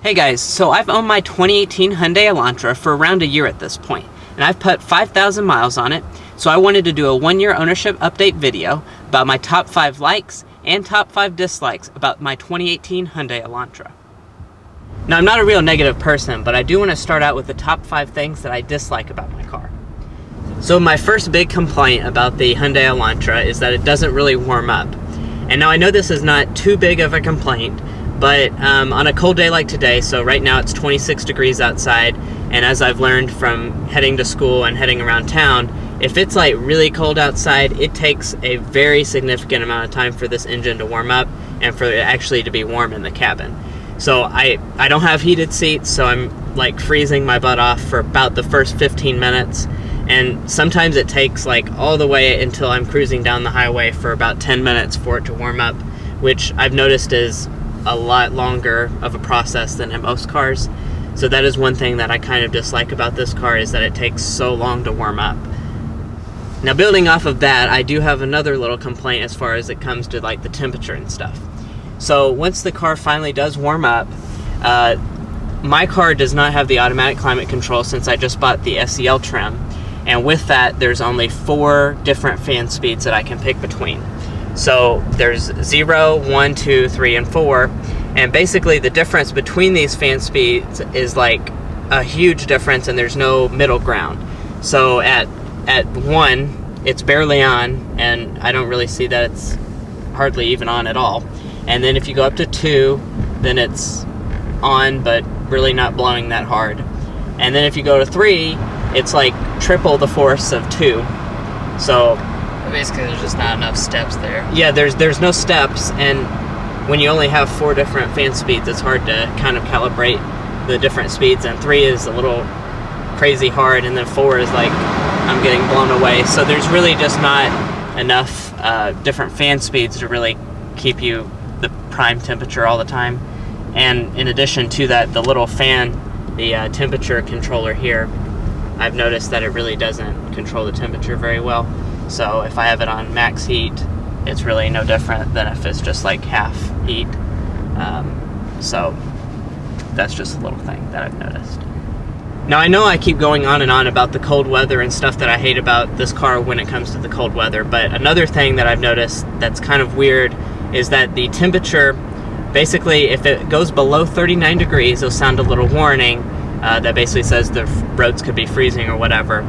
Hey guys, so I've owned my 2018 Hyundai Elantra for around a year at this point, and I've put 5,000 miles on it, so I wanted to do a 1-year ownership update video about my top 5 likes and top 5 dislikes about my 2018 Hyundai Elantra. Now, I'm not a real negative person, but I do want to start out with the top 5 things that I dislike about my car. So my first big complaint about the Hyundai Elantra is that it doesn't really warm up. And now I know this is not too big of a complaint, but on a cold day like today, so right now it's 26 degrees outside, and as I've learned from heading to school and heading around town, if it's like really cold outside, it takes a very significant amount of time for this engine to warm up and for it actually to be warm in the cabin. So I don't have heated seats, so I'm like freezing my butt off for about the first 15 minutes, and sometimes it takes like all the way until I'm cruising down the highway for about 10 minutes for it to warm up, which I've noticed is a lot longer of a process than in most cars. So that is one thing that I kind of dislike about this car, is that it takes so long to warm up. Now, building off of that, I do have another little complaint as far as it comes to like the temperature and stuff. So once the car finally does warm up, my car does not have the automatic climate control since I just bought the SEL trim, and with that there's only 4 different fan speeds that I can pick between. So there's 0, 1, 2, 3, and 4, and basically the difference between these fan speeds is like a huge difference, and there's no middle ground. So at 1, it's barely on, and I don't really see that it's hardly even on at all. And then if you go up to 2, then it's on, but really not blowing that hard. And then if you go to 3, it's like triple the force of 2. So basically there's just not enough steps there. Yeah, there's no steps, and when you only have 4 different fan speeds, it's hard to kind of calibrate the different speeds, and 3 is a little crazy hard, and then 4 is like I'm getting blown away. So there's really just not enough different fan speeds to really keep you the prime temperature all the time. And in addition to that, the little fan, the temperature controller here, I've noticed that it really doesn't control the temperature very well. So if I have it on max heat, it's really no different than if it's just like half heat. So that's just a little thing that I've noticed. Now, I know I keep going on and on about the cold weather and stuff that I hate about this car when it comes to the cold weather, but another thing that I've noticed that's kind of weird is that the temperature, basically if it goes below 39 degrees, it'll sound a little warning that basically says the roads could be freezing or whatever.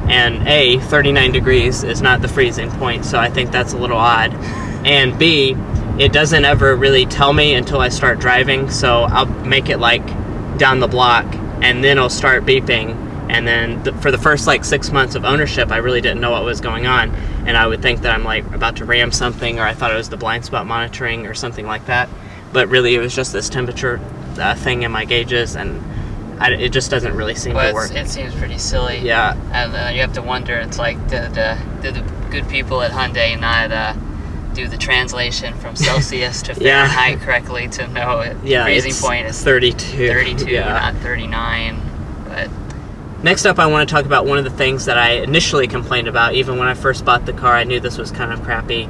And A, 39 degrees is not the freezing point, so I think that's a little odd. And B, it doesn't ever really tell me until I start driving, so I'll make it like down the block, and then it'll start beeping. And then for the first like 6 months of ownership, I really didn't know what was going on, and I would think that I'm like about to ram something, or I thought it was the blind spot monitoring or something like that. But really it was just this temperature thing in my gauges, and it just doesn't really seem to work. It seems pretty silly. Yeah. And you have to wonder, it's like, did the good people at Hyundai not do the translation from Celsius to Fahrenheit correctly to know freezing point is 32. 32, not 39. But next up, I want to talk about one of the things that I initially complained about. Even when I first bought the car, I knew this was kind of crappy.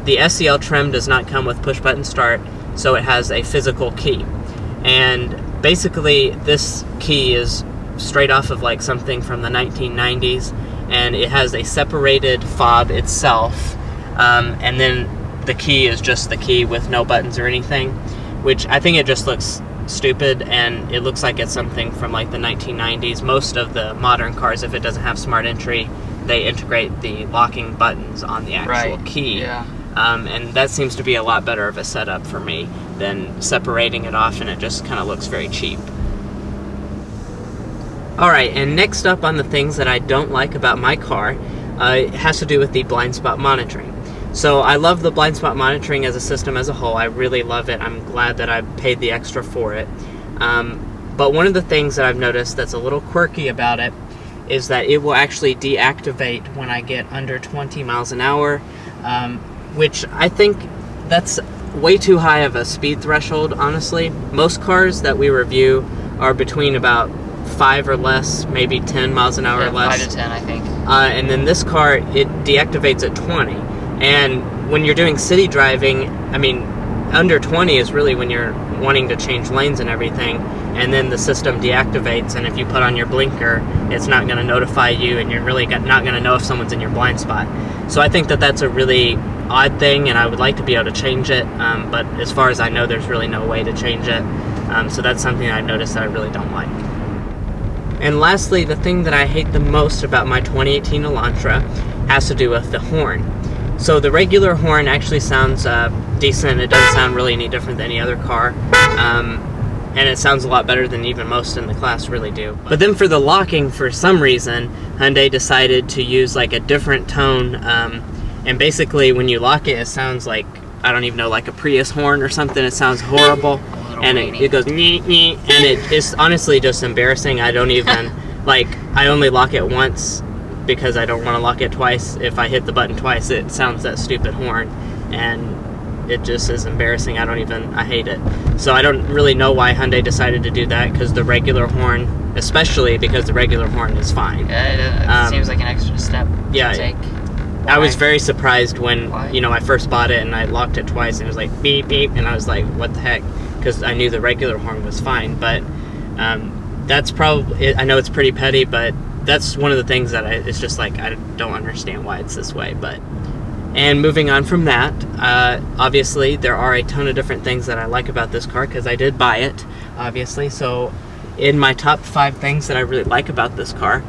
The SEL trim does not come with push-button start, so it has a physical key. And basically, this key is straight off of like something from the 1990s, and it has a separated fob itself, and then the key is just the key with no buttons or anything, which I think it just looks stupid, and it looks like it's something from like the 1990s. Most of the modern cars, if it doesn't have smart entry, they integrate the locking buttons on the actual key. Yeah. And that seems to be a lot better of a setup for me than separating it off, and it just kind of looks very cheap. Alright, and next up on the things that I don't like about my car, it has to do with the blind spot monitoring. So I love the blind spot monitoring as a system as a whole. I really love it. I'm glad that I paid the extra for it. But one of the things that I've noticed that's a little quirky about it is that it will actually deactivate when I get under 20 miles an hour, which I think that's way too high of a speed threshold, honestly. Most cars that we review are between about 5 or less, maybe 10 miles an hour or less. 5 to 10, I think. And then this car, it deactivates at 20. And when you're doing city driving, I mean, under 20 is really when you're wanting to change lanes and everything, and then the system deactivates, and if you put on your blinker, it's not going to notify you, and you're really not going to know if someone's in your blind spot. So I think that that's a really odd thing, and I would like to be able to change it, but as far as I know, there's really no way to change it. So that's something I've noticed that I really don't like. And lastly, the thing that I hate the most about my 2018 Elantra has to do with the horn. So the regular horn actually sounds decent. It doesn't sound really any different than any other car. And it sounds a lot better than even most in the class really do. But then for the locking, for some reason, Hyundai decided to use like a different tone. And basically when you lock it, it sounds like, I don't even know, like a Prius horn or something. It sounds horrible. And it goes, nyeh, nyeh, and it's honestly just embarrassing. I don't even, like, I only lock it once because I don't want to lock it twice. If I hit the button twice, it sounds that stupid horn. And it just is embarrassing. I hate it. So I don't really know why Hyundai decided to do that, because the regular horn, especially because the regular horn is fine. Yeah, it seems like an extra step to take. I was very surprised when, you know, I first bought it and I locked it twice and it was like beep, beep, and I was like, what the heck? Because I knew the regular horn was fine. But that's probably, I know it's pretty petty, but that's one of the things that it's just like, I don't understand why it's this way. And moving on from that, obviously there are a ton of different things that I like about this car, because I did buy it, obviously. So in my top 5 things that I really like about this car,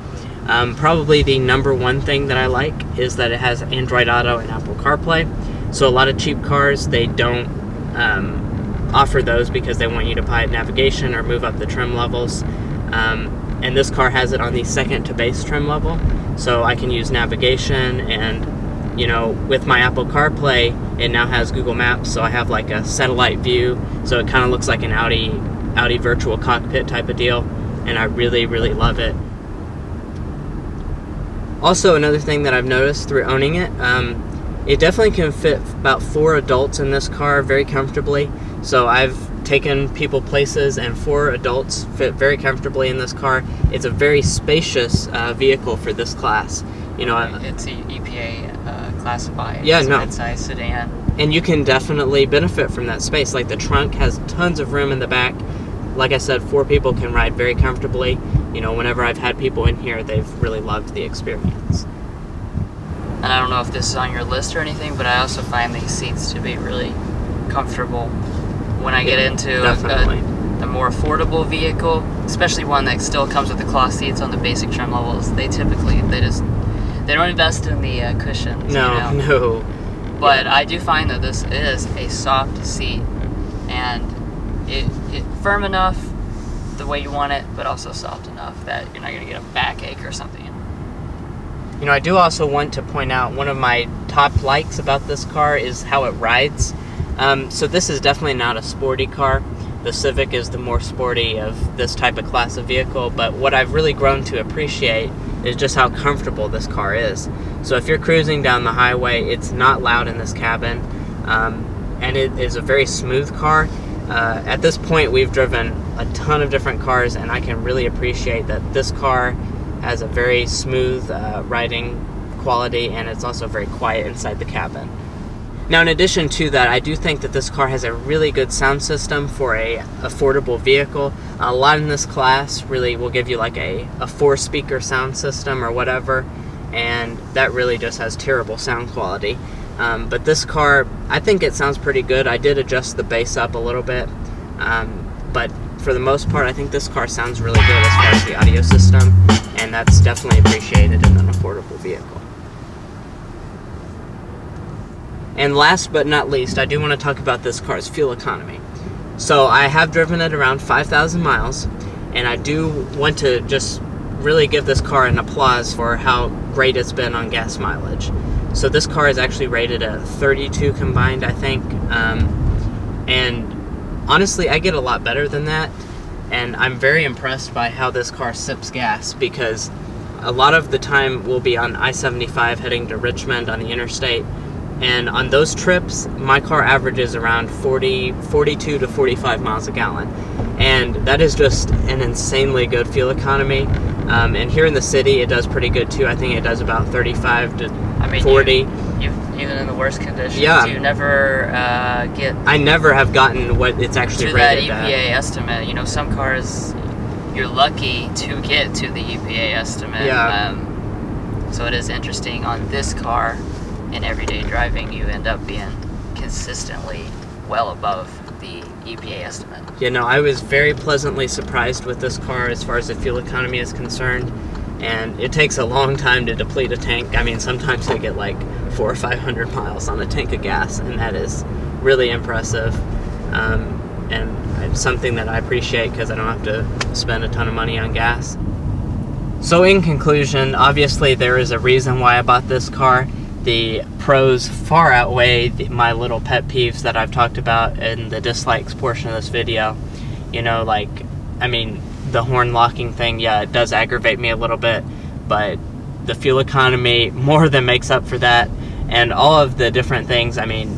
probably the number 1 thing that I like is that it has Android Auto and Apple CarPlay. So a lot of cheap cars, they don't offer those because they want you to buy navigation or move up the trim levels. And this car has it on the second to base trim level, so I can use navigation, and you know, with my Apple CarPlay, it now has Google Maps, so I have like a satellite view, so it kind of looks like an Audi virtual cockpit type of deal, and I really, really love it. Also, another thing that I've noticed through owning it, it definitely can fit about 4 adults in this car very comfortably. So I've taken people places, and 4 adults fit very comfortably in this car. It's a very spacious vehicle for this class. You know, it's EPA classified as a mid-size sedan. And you can definitely benefit from that space. Like, the trunk has tons of room in the back. Like I said, 4 people can ride very comfortably. You know, whenever I've had people in here, they've really loved the experience. And I don't know if this is on your list or anything, but I also find these seats to be really comfortable. When I get into a more affordable vehicle, especially one that still comes with the cloth seats on the basic trim levels, they don't invest in the cushions. No. But I do find that this is a soft seat, and it firm enough the way you want it, but also soft enough that you're not going to get a backache or something. You know, I do also want to point out one of my top likes about this car is how it rides. So this is definitely not a sporty car. The Civic is the more sporty of this type of class of vehicle, but what I've really grown to appreciate is just how comfortable this car is. So if you're cruising down the highway, it's not loud in this cabin, and it is a very smooth car. At this point, we've driven a ton of different cars, and I can really appreciate that this car has a very smooth riding quality, and it's also very quiet inside the cabin. Now, in addition to that, I do think that this car has a really good sound system for a affordable vehicle. A lot in this class really will give you like a 4-speaker sound system or whatever, and that really just has terrible sound quality. But this car, I think it sounds pretty good. I did adjust the bass up a little bit, but for the most part, I think this car sounds really good as far as the audio system, and that's definitely appreciated in an affordable vehicle. And last but not least, I do want to talk about this car's fuel economy. So I have driven it around 5,000 miles, and I do want to just really give this car an applause for how great it's been on gas mileage. So this car is actually rated a 32 combined, I think, and honestly, I get a lot better than that, and I'm very impressed by how this car sips gas, because a lot of the time we'll be on I-75 heading to Richmond on the interstate, and on those trips, my car averages around 42 to 45 miles a gallon. And that is just an insanely good fuel economy. And here in the city, it does pretty good too. I think it does about 35 to 40. You even in the worst conditions. Yeah. You never get. I never have gotten what it's actually to that rated EPA at. estimate. You know, some cars you're lucky to get to the EPA estimate. Yeah. So it is interesting on this car. In everyday driving, you end up being consistently well above the EPA estimate. You know, I was very pleasantly surprised with this car as far as the fuel economy is concerned, and it takes a long time to deplete a tank. I mean, sometimes I get like 400 or 500 miles on a tank of gas, and that is really impressive, and it's something that I appreciate because I don't have to spend a ton of money on gas. So in conclusion, obviously there is a reason why I bought this car. The pros far outweigh my little pet peeves that I've talked about in the dislikes portion of this video. You know, like, I mean, the horn locking thing, yeah, it does aggravate me a little bit, but the fuel economy more than makes up for that, and all of the different things. I mean,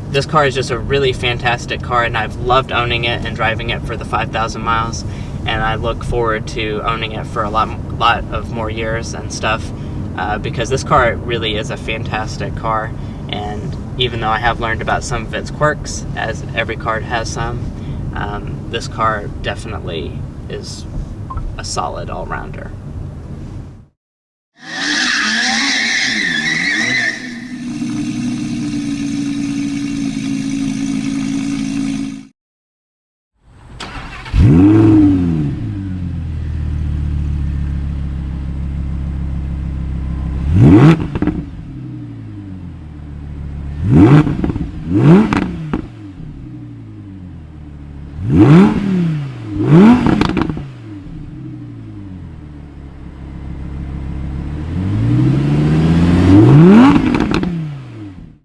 this car is just a really fantastic car, and I've loved owning it and driving it for the 5,000 miles, and I look forward to owning it for a lot of more years and stuff. Because this car really is a fantastic car, and even though I have learned about some of its quirks, as every car has some, this car definitely is a solid all-rounder. Mm-hmm.